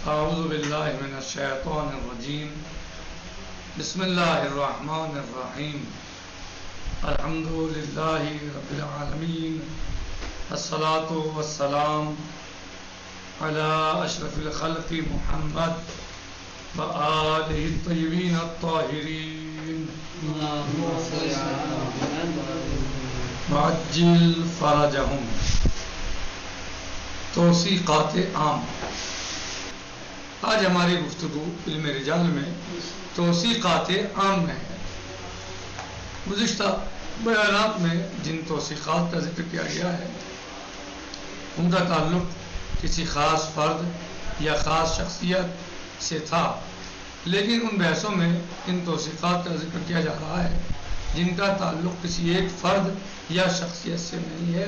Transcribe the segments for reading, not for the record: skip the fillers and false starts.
اعوذ باللہ من الشیطان الرجیم بسم اللہ الرحمن الرحیم الحمد للہ رب العالمین الصلاة والسلام علی اشرف الخلق محمد وآلہ الطیبین الطاہرین وعجل فرجہم. توثیقات عام. آج ہماری گفتگو علم رجال میں توثیقات عام میں ہے. گزشتہ بیانات میں جن توثیقات کا ذکر کیا گیا ہے ان کا تعلق کسی خاص فرد یا خاص شخصیت سے تھا، لیکن ان بحثوں میں ان توثیقات کا ذکر کیا جا رہا ہے جن کا تعلق کسی ایک فرد یا شخصیت سے نہیں ہے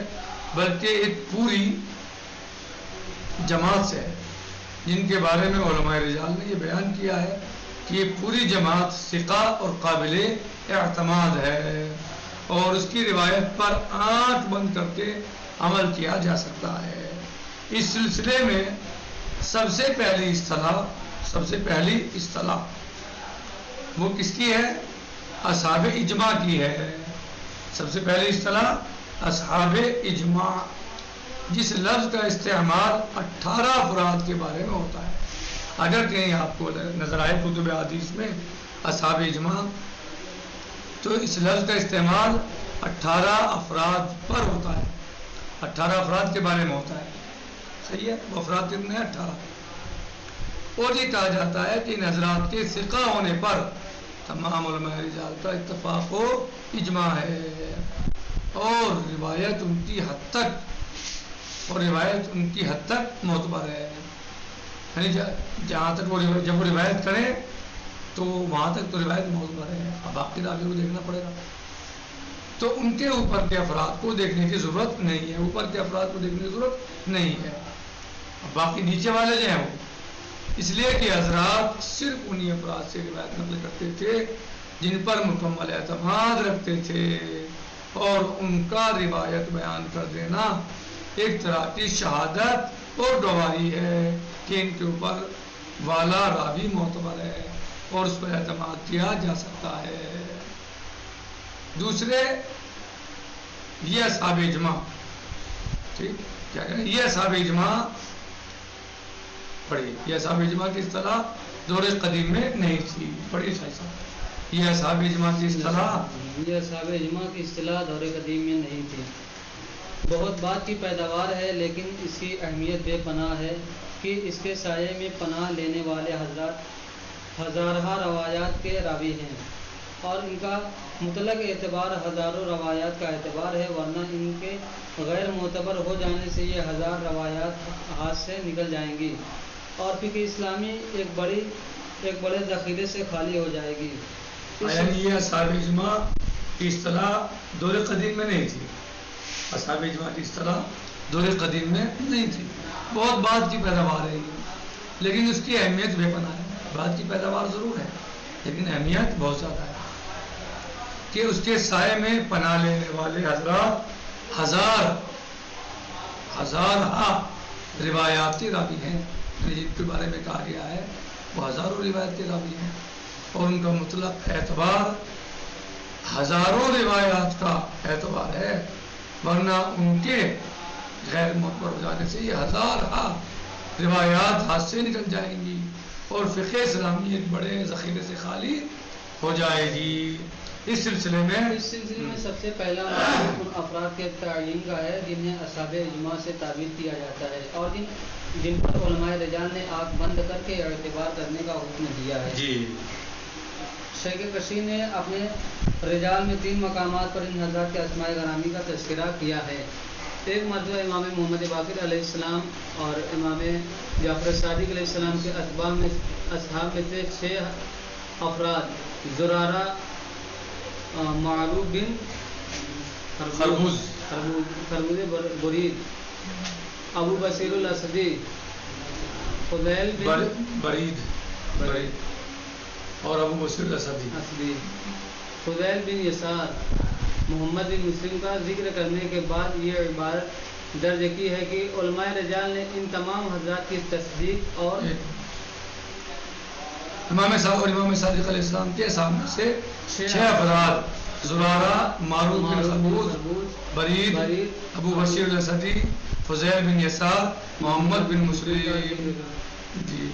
بلکہ ایک پوری جماعت سے ہے، جن کے بارے میں علماء رجال نے یہ بیان کیا ہے کہ یہ پوری جماعت ثقہ اور قابل اعتماد ہے اور اس کی روایت پر آنکھ بند کر کے عمل کیا جا سکتا ہے. اس سلسلے میں سب سے پہلی اصطلاح وہ کس کی ہے؟ اصحاب اجماع کی ہے. سب سے پہلی اصطلاح اصحاب اجماع، جس لفظ کا استعمال 18 افراد کے بارے میں ہوتا ہے. اگر کہیں آپ کو نظر آئے کتب حدیث میں اصحاب اجماع تو اس لفظ کا استعمال 18 افراد پر ہوتا ہے، 18 افراد کے بارے میں ہوتا ہے. صحیح ہے؟ وہ افراد کتنے ہیں؟ 18. اور یہ کہا جاتا ہے کہ ان حضرات کے ثقہ ہونے پر تمام علماء رجال کا اتفاق و اجماع ہے اور روایت ان کی حد تک معتبر ہے. یعنی جہاں تک جب وہ روایت کریں تو وہاں تک تو روایت معتبر ہے. اب باقی راوی کو دیکھنا پڑے گا، تو ان کے اوپر کے افراد کو دیکھنے کی ضرورت نہیں ہے، اوپر کے افراد کو دیکھنے کی ضرورت نہیں ہے. اب باقی نیچے والے جو ہیں وہ اس لیے کہ حضرات صرف انہی افراد سے روایت نقل کرتے تھے جن پر مکمل اعتماد رکھتے تھے، اور ان کا روایت بیان کر دینا ایک طرح کی شہادت اور گواہی ہے کہ ان کے اوپر والا راوی معتبر ہے اور اس پر اعتماد کیا جا سکتا ہے. دوسرے یہ اصحاب اجماع، ٹھیک کیا کہیں یہ اصحاب اجماع پڑھی، یہ اصحاب اجماع کی اصطلاح دور قدیم میں نہیں تھی. پڑھی صاحب، یہ اصحاب اجماع کی اصطلاح دور قدیم میں نہیں تھی. بہت بات کی پیداوار ہے لیکن اس کی اہمیت بے پناہ ہے کہ اس کے سائے میں پناہ لینے والے حضرات ہزارہ روایات کے راوی ہیں اور ان کا مطلق اعتبار ہزاروں روایات کا اعتبار ہے، ورنہ ان کے غیر معتبر ہو جانے سے یہ 1000 روایات ہاتھ سے نکل جائیں گی اور فقہ اسلامی ایک بڑے ذخیرے سے خالی ہو جائے گی. یعنی یہ اصحاب اجماع کی اصطلاح دور قدیم میں نہیں تھی. اصحاب اجماع کی اصطلاح دور قدیم میں نہیں تھی. بہت بات کی پیداوار ہے لیکن اس کی اہمیت بے پناہ ہے. بات کی پیداوار ضرور ہے لیکن اہمیت بہت زیادہ ہے کہ اس کے سائے میں پناہ لینے والے حضرات ہزارہ روایات کے راوی ہیں. جن کے بارے میں کہا گیا ہے وہ ہزاروں روایت کے راوی ہیں اور ان کا مطلق اعتبار ہزاروں روایات کا اعتبار ہے، ورنہ ان کے غیر معتبر ہو جانے سے یہ 1000 روایات ہاتھ سے نکل جائیں گی اور فقہ اسلامی ایک بڑے ذخیرے سے خالی ہو جائے گی. اس سلسلے میں سب سے پہلا ان افراد کے تعین کا ہے جنہیں اصحاب اجماع سے تعبیر کیا جاتا ہے اور جن پر علماء رجال نے آنکھ بند کر کے اعتبار کرنے کا حکم دیا ہے. شیخ کشی نے اپنے رجال میں 3 مقامات پر ان حضرات کے اسماء گرامی کا تذکرہ کیا ہے. ایک مرتبہ امام محمد باقر علیہ السلام اور امام جعفر صادق علیہ السلام کے اصحاب میں سے 6 افراد زرارہ معروف بن خربوز برید، ابو بصیر الاسدی، فضیل بن برید اور ابو بصیر الاسدی، فضیل بن یسار، محمد بن مسلم کا ذکر کرنے کے بعد یہ عبارت درج کی ہے کہ علماء رجال نے ان تمام حضرات کی تصدیق اور امام صاحب اور امام صادق علیہ السلام کے سامنے سے 6 افراد: زرارہ، معروف بن خبوز، برید، ابو بشیر الاسدی، فضیل بن یسار، محمد بن مسلم. جی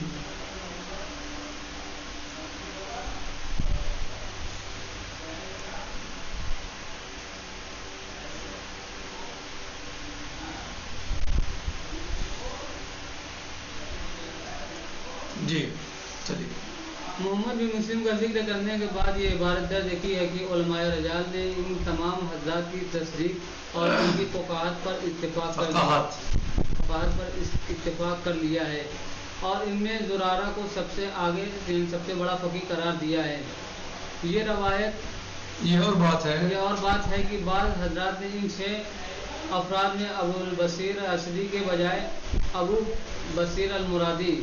جی چلیے. محمد بن مسلم کا ذکر کرنے کے بعد یہ عبارت درج کی ہے کہ علماء رجال نے ان تمام حضرات کی تصدیق اور ان کی فقاہت پر اتفاق کر لیا ہے، اور ان میں زرارہ کو سب سے آگے سب سے بڑا فقیہ قرار دیا ہے. یہ روایت یہ اور بات ہے کہ بعض حضرات نے ان 6 افراد میں ابو البصیر اسدی کے بجائے ابو بصیر المرادی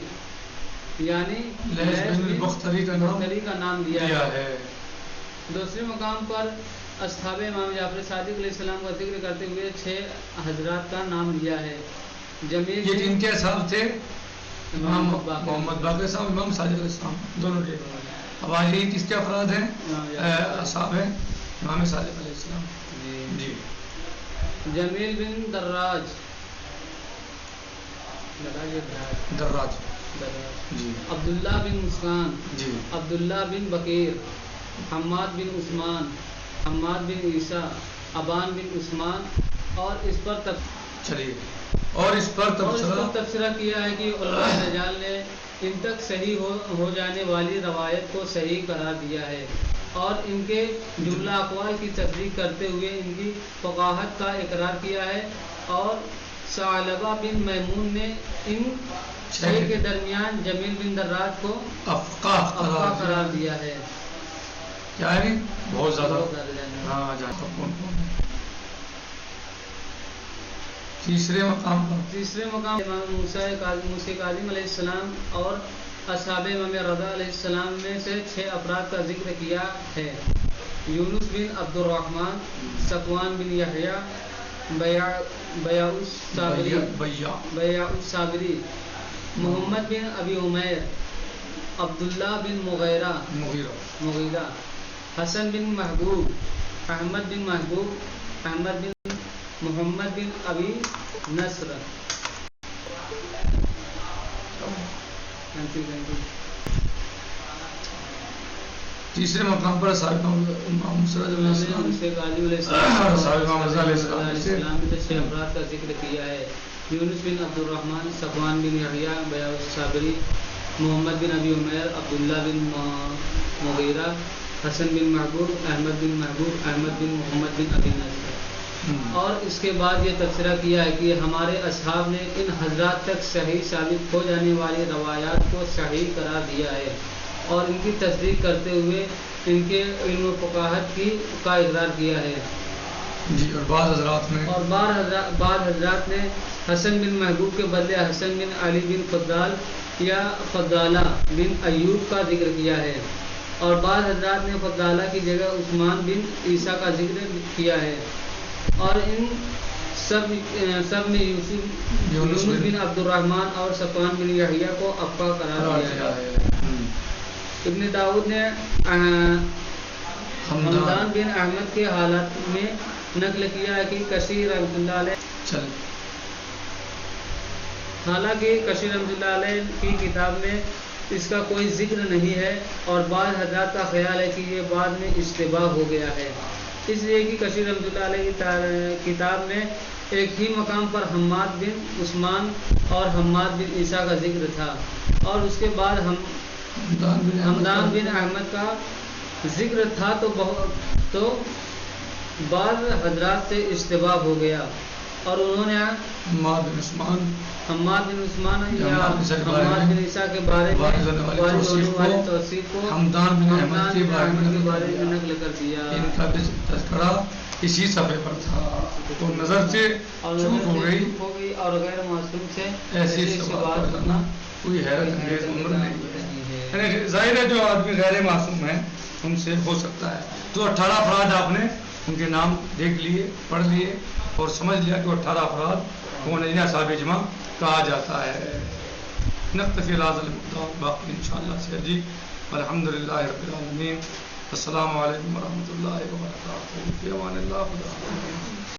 یعنی لیث بن بختری کا نام دیا ہے. دوسرے مقام پر اصحاب امام جعفر صادق علیہ السلام کا ذکر کرتے ہوئے 6 حضرات کا نام لیا ہے. یہ جن کے اصحاب تھے امام محمد باقر صاحب، امام صادق علیہ السلام دونوں کے. اب آج یہ کس کے افراد ہیں؟ اصحاب ہیں امام صادق علیہ السلام. جی جمیل بن دراج جی. عبداللہ بن مسکان، جی. عبداللہ بن بکیر، حماد بن عثمان، حماد بن عیسیٰ، ابان بن عثمان. اور اس پر چلیے اور اس پر تبصرہ کیا ہے کہ علماء رجال نے ان تک صحیح ہو جانے والی روایت کو صحیح قرار دیا ہے، اور ان کے جملہ اقوال کی تصدیق کرتے ہوئے ان کی فقاہت کا اقرار کیا ہے. اور ثعلبہ بن میمون نے ان 6 کے درمیان جمیل بن دراج کو افقاہ قرار دیا ہے. کیا ہے؟ بہت زیادہ. تیسرے مقام امام موسیٰ کاظم علیہ السلام اور اصحاب امام رضا علیہ السلام میں سے 6 افراد کا ذکر کیا ہے. یونس بن عبد الرحمن، صفوان بن یحییٰ، بیاء الصابری، محمد بن ابی عمیر، عبداللہ بن مغیرہ، حسن بن محبوب، احمد بن محمد بن ابی نصر. تیسرے مقام پر صاحب امام میں 6 افراد کا ذکر کیا ہے. یونس بن عبد الرحمن، صفوان بن یحییٰ، بیاء الصابری، محمد بن ابی عمیر، عبداللہ بن مغیرہ، حسن بن محبوب، احمد بن محمد بن ابی نصر. اور اس کے بعد یہ تبصرہ کیا ہے کہ ہمارے اصحاب نے ان حضرات تک صحیح ثابت ہو جانے والی روایات کو صحیح قرار دیا ہے، اور ان کی تصدیق کرتے ہوئے ان کے علم و فقاہت کا اقرار کیا ہے. جی. اور بعض حضرات نے حسن بن محبوب کے بدلے حسن بن علی بن فضال یا فضالہ بن ایوب کا ذکر کیا ہے، اور بعض حضرات نے فضالہ کی جگہ عثمان بن عیسیٰ کا ذکر کیا ہے. اور ان سب میں یونس بن عبد الرحمن اور صفوان بن یحییٰ کو افقاہ قرار دیا ہے. ابن داؤد نے حمدان بن احمد کے حالات میں نقل کیا ہے کہ کثیر رحمۃ اللہ علیہ حالانکہ کثیر رحمۃ اللہ علیہ کی کتاب میں اس کا کوئی ذکر نہیں ہے، اور بعض حضرات کا خیال ہے کہ یہ بعد میں اشتباہ ہو گیا ہے، اس لیے کہ کثیر رحمۃ اللہ علیہ کی کتاب میں ایک ہی مقام پر حماد بن عثمان اور حماد بن عیسیٰ کا ذکر تھا، اور اس کے بعد حمدان بن احمد کا ذکر تھا، تو بعض حضرات سے اشتباہ ہو گیا، اور انہوں نے حماد بن عثمان یا حماد بن عیسیٰ کے بارے میں توصیف کو حمدان بن احمد کے بارے میں نقل کر دیا. ان کا تذکرہ اسی صفحے پر تھا، تو نظر سے چوک ہو گئی اور غیر معصوم سے ایسی بات کرنا کوئی حیرت انگیز امر نہیں ہے. ظاہر ہے جو آدمی غیر معصوم ہے ان سے ہو سکتا ہے. تو 18 افراد آپ نے ان کے نام دیکھ لیے، پڑھ لیے اور سمجھ لیا کہ 18 افراد کو نجنہ صاحب اجماع کہا جاتا ہے. نقطہ فی الحال باقی انشاءاللہ سے جی والحمدللہ رب العالمین. السلام علیکم ورحمۃ اللہ وبرکاتہ. فی امان اللہ. خدا حافظ.